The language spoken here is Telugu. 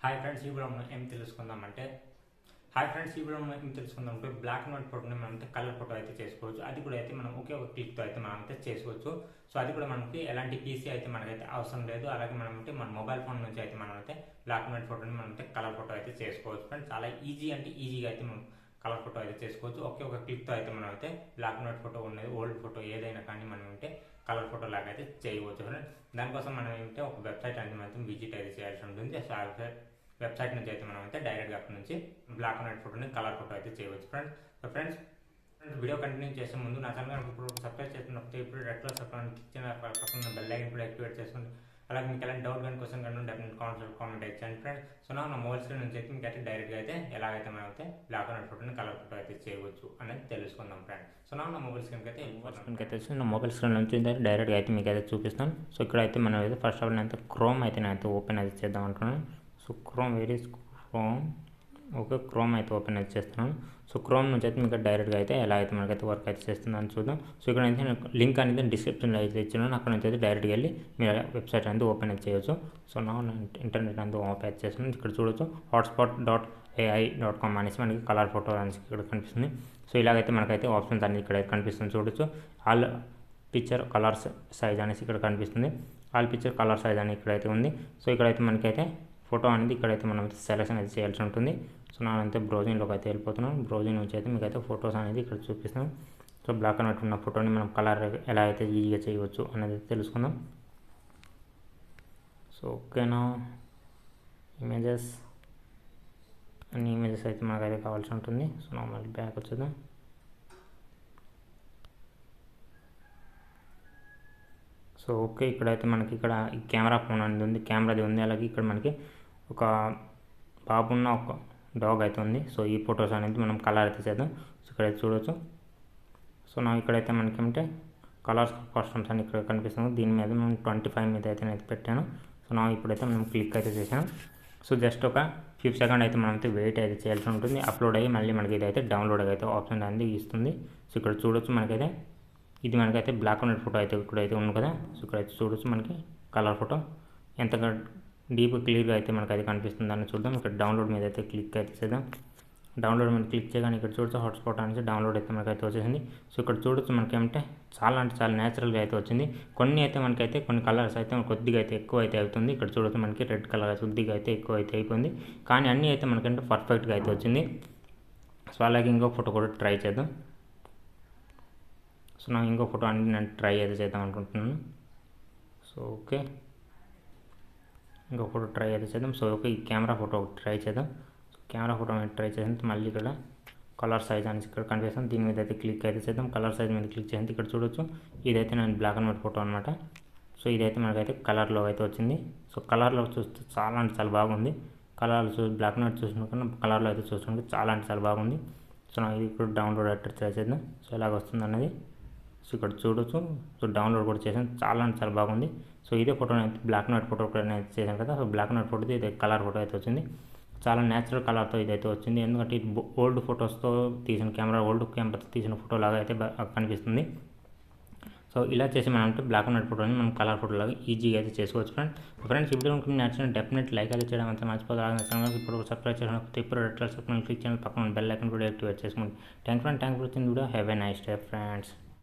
హాయ్ ఫ్రెండ్స్, ఇప్పుడు మనం ఏం తెలుసుకుందామంటే బ్లాక్ అండ్ వైట్ ఫోటోని మనం అయితే కలర్ ఫోటో అయితే చేసుకోవచ్చు. అది కూడా అయితే మనం ఒకే ఒక క్లిక్తో అయితే మనం అయితే చేసుకోవచ్చు. సో అది కూడా మనకి ఎలాంటి పీసీ అయితే మనకైతే అవసరం లేదు. అలాగే మనం అంటే మన మొబైల్ ఫోన్ నుంచి అయితే మనం అయితే బ్లాక్ అండ్ వైట్ ఫోటోని మనం అయితే కలర్ ఫోటో అయితే చేసుకోవచ్చు. ఫ్రెండ్స్ చాలా ఈజీగా అయితే మనం కలర్ ఫోటో అయితే చేసుకోవచ్చు. ఒకే ఒక క్లిక్తో అయితే మనం అయితే బ్లాక్ అండ్ వైట్ ఫోటో ఉన్నది ఓల్డ్ ఫోటో ఏదైనా కానీ మనం అంటే కలర్ ఫోటో లాగా అయితే చేయవచ్చు. ఫ్రెండ్స్ దానికోసం మనం ఏంటంటే ఒక వెబ్సైట్ అనేది మనం విజిట్ అయితే చేయాల్సి ఉంటుంది. సో ఆ వెబ్సైట్ నుంచి అయితే మనం అయితే డైరెక్ట్గా అక్కడ నుంచి బ్లాక్ అండ్ వైట్ ఫోటోని కలర్ ఫోటో అయితే చేయవచ్చు. ఫ్రెండ్స్ వీడియో కంటిన్యూ చేసే ముందు నా ఛానల్ ఇప్పుడు సబ్స్క్రైబ్ చేసుకున్నప్పుడు ఇప్పుడు రెడ్ కలర్ సబ్స్క్రైబ్ ఇచ్చిన పక్కన బెల్ ఐకాన్ కూడా యాక్టివేట్ చేసుకుంటే అలాగే మీకు ఎలాంటి డౌట్ కానీ క్వశ్చన్ కానీ డెఫినెట్ కామెంట్ ఇచ్చేయండి ఫ్రెండ్స్. సో నా మొబైల్ స్క్రీన్ నుంచి అయితే మీకు అయితే డైరెక్ట్గా అయితే ఎలాగైతే మనం అయితే బ్లాక్ అండ్ వైట్ ఫోటోని కలర్ ఫోటో అయితే చేయవచ్చు అనేది తెలుసుకుందాం ఫ్రెండ్స్. సో నా మొబైల్ స్క్రీన్కి అయితే నా మొబైల్ స్క్రీన్ నుంచి డైరెక్ట్గా అయితే మీకు అయితే చూపిస్తాను. సో ఇక్కడ అయితే మనం అయితే ఫస్ట్ ఆఫ్ ఆల్ అయితే క్రోమ్ అయితే నేను ఓపెన్ అయితే చేద్దాం అనుకున్నాను. సో క్రోమ్ క్రోమ్ అయితే ఓపెన్ అయితే చేస్తున్నాను. సో క్రోమ్ నుంచి అయితే మీకు డైరెక్ట్గా అయితే ఎలా అయితే మనకైతే వర్క్ అయితే చేస్తుందని చూద్దాం. సో ఇక్కడ అయితే నేను లింక్ అనేది డిస్క్రిప్షన్లో అయితే ఇచ్చినాను. అక్కడ నుంచి అయితే డైరెక్ట్గా వెళ్ళి మీరు వెబ్సైట్ అనేది ఓపెన్ అయితే చేయవచ్చు. సో నా ఇంటర్నెట్ అనేది ఓపెన్ అయితే చేస్తున్నాను. ఇక్కడ చూడొచ్చు hotspot.ai.com అనేసి మనకి కలర్ ఫోటో అనేసి ఇక్కడ కనిపిస్తుంది. సో ఇలాగైతే మనకైతే ఆప్షన్స్ అనేది ఇక్కడ కనిపిస్తుంది చూడొచ్చు. ఆల్ పిక్చర్ కలర్స్ సైజ్ అనేసి ఇక్కడ కనిపిస్తుంది. ఆల్ పిక్చర్ కలర్ సైజ్ అని ఇక్కడైతే ఉంది. సో ఇక్కడైతే మనకైతే ఫోటో అనేది ఇక్కడైతే మనం సెలెక్షన్ అయితే చేయాల్సి ఉంటుంది. సో నేనైతే బ్రౌజింగ్లోకి అయితే వెళ్ళిపోతున్నాను. బ్రౌజింగ్ నుంచి అయితే మీకు అయితే ఫొటోస్ అనేది ఇక్కడ చూపిస్తాను. సో బ్లాక్ అండ్ వైట్ ఉన్న ఫోటోని మనం కలర్ ఎలా అయితే ఈజీగా చేయవచ్చు అనేది తెలుసుకుందాం. సో ఓకేనా, ఇమేజెస్ అన్ని ఇమేజెస్ అయితే మనకైతే కావాల్సి ఉంటుంది. సో నార్మల్ బ్యాక్ వచ్చేద్దాం. సో ఓకే, ఇక్కడైతే మనకి ఇక్కడ ఈ కెమెరా ఫోన్ అనేది ఉంది, కెమెరాది ఉంది. అలాగే ఇక్కడ మనకి ఒక బాబున్న ఒక డాగ్ అయితే ఉంది. సో ఈ ఫొటోస్ అనేది మనం కలర్ అయితే చేద్దాం. సో ఇక్కడైతే చూడవచ్చు. సో నా ఇక్కడైతే మనకి ఏమంటే కలర్స్ కాస్ట్యూమ్స్ అని ఇక్కడ కనిపిస్తుంది. దీని మీద మనం 25 మీద అయితే నేను పెట్టాను. సో నా ఇప్పుడైతే మనం క్లిక్ అయితే చేసాను. సో జస్ట్ ఒక 5 సెకండ్ అయితే మనం అయితే వెయిట్ అయితే చేయాల్సి ఉంటుంది. అప్లోడ్ అయ్యి మళ్ళీ మనకి ఇదైతే డౌన్లోడ్ అయితే ఆప్షన్ అనేది ఇస్తుంది. సో ఇక్కడ చూడవచ్చు మనకైతే ఇది మనకైతే బ్లాక్ అండ్ వైట్ ఫోటో అయితే ఇక్కడైతే ఉంది కదా. సో ఇక్కడైతే చూడవచ్చు మనకి కలర్ ఫోటో ఎంతగా డీప్ క్లియర్గా అయితే మనకైతే కనిపిస్తుంది అని చూద్దాం. ఇక్కడ డౌన్లోడ్ మీద అయితే క్లిక్ అయితే చేద్దాం. డౌన్లోడ్ మీద క్లిక్ చేయగానే ఇక్కడ చూడవచ్చు హాట్స్పాట్ అనేసి డౌన్లోడ్ అయితే మనకైతే వచ్చేసింది. సో ఇక్కడ చూడవచ్చు మనకేమంటే చాలా అంటే చాలా న్యాచురల్గా అయితే వచ్చింది. కొన్ని అయితే మనకైతే కొన్ని కలర్స్ అయితే కొద్దిగా అయితే ఎక్కువ అయితే అవుతుంది. ఇక్కడ చూడవచ్చు మనకి రెడ్ కలర్ కొద్దిగా అయితే ఎక్కువ అయితే అయిపోయింది. కానీ అన్నీ అయితే మనకంటే పర్ఫెక్ట్గా అయితే వచ్చింది. సో అలాగే ఇంకో ఫోటో కూడా ట్రై చేద్దాం. సో నా ఇంకో ఫోటో అన్ని నేను ట్రై అయితే చేద్దాం అనుకుంటున్నాను. సో ఓకే, ఇంకో ఫోటో ట్రై అయితే చేద్దాం. సో ఓకే, ఈ కెమెరా ఫోటో ట్రై చేద్దాం. సో కెమెరా ఫోటో మీద ట్రై చేద్దాం. మళ్ళీ ఇక్కడ కలర్ సైజ్ అనేసి ఇక్కడ కనిపిస్తుంది. దీని మీద అయితే క్లిక్ అయితే చేద్దాం. కలర్ సైజ్ మీద క్లిక్ చేయండి. ఇక్కడ చూడొచ్చు ఇదైతే నేను బ్లాక్ అండ్ వైట్ ఫోటో అనమాట. సో ఇదైతే మనకైతే కలర్లో అయితే వచ్చింది. సో కలర్లో చూస్తే చాలా అంటే చాలా బాగుంది. కలర్లో బ్లాక్ అండ్ వైట్ చూసిన కన్నా కలర్లో అయితే చూస్తుంటే చాలా అంటే చాలా బాగుంది. సో ఇది ఇప్పుడు డౌన్లోడ్ అయితే ట్రై చేద్దాం. సో ఎలాగ వస్తుంది అన్నది సో ఇక్కడ చూడొచ్చు. సో డౌన్లోడ్ కూడా చేసాను. చాలా అంటే చాలా బాగుంది. సో ఇదే ఫోటో అయితే బ్లాక్ అండ్ వైట్ ఫోటో కూడా నేను చేశాను కదా. So black and white photo ఇది కలర్ ఫోటో అయితే వచ్చింది. చాలా న్యాచురల్ కలర్తో ఇదైతే వచ్చింది. ఎందుకంటే ఇది ఓల్డ్ ఫొటోస్తో తీసిన ఓల్డ్ కెమెరాతో తీసిన ఫోటో లాగా అయితే కనిపిస్తుంది. సో ఇలా చేసి మనం అంటే బ్లాక్ అండ్ వైట్ ఫోటోని మనం కలర్ ఫోటో లాగా ఈజీగా అయితే చేసుకోవచ్చు ఫ్రెండ్స్. ఈ వీడియో మీకు నచ్చిన డెఫినెట్ లైక్ అయితే చేయడం అంతా మర్చిపోతుంది. ఇప్పుడు సబ్స్క్రైబ్ చేయడానికి ఇప్పుడు రెడ్ కలర్ సబ్స్క్రైబ్ క్లిక్ చేయండి. పక్కన బెల్ ఐకాన్ కూడా యాక్టివేట్ చేసుకోండి. Thank for watching video. Have a nice day friends.